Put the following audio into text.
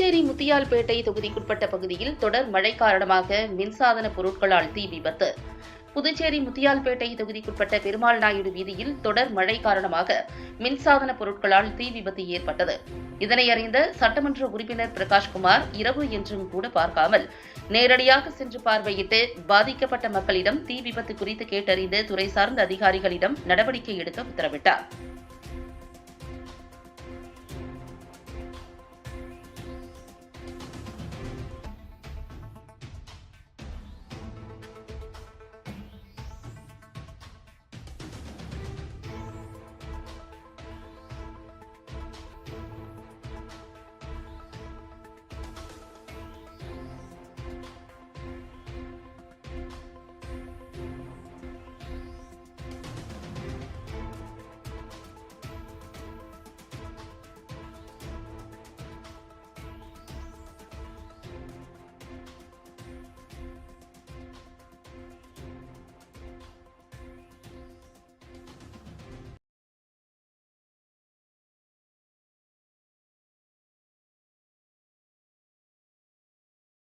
புதுச்சேரி முத்தியால்பேட்டை தொகுதிக்குட்பட்ட பகுதியில் தொடர் மழை காரணமாக மின்சாதன பொருட்களால் தீ விபத்து. புதுச்சேரி முத்தியால்பேட்டை தொகுதிக்குட்பட்ட பெருமாள் நாயுடு வீதியில் தொடர் மழை காரணமாக மின்சாதன பொருட்களால் தீ விபத்து ஏற்பட்டது. இதனை அறிந்த சட்டமன்ற உறுப்பினர் பிரகாஷ்குமார் இரவு என்றும் கூட பார்க்காமல் நேரடியாக சென்று பார்வையிட்டு பாதிக்கப்பட்ட மக்களிடம் தீ விபத்து குறித்து கேட்டறிந்து துறை சார்ந்த அதிகாரிகளிடம் நடவடிக்கை எடுக்க உத்தரவிட்டார்.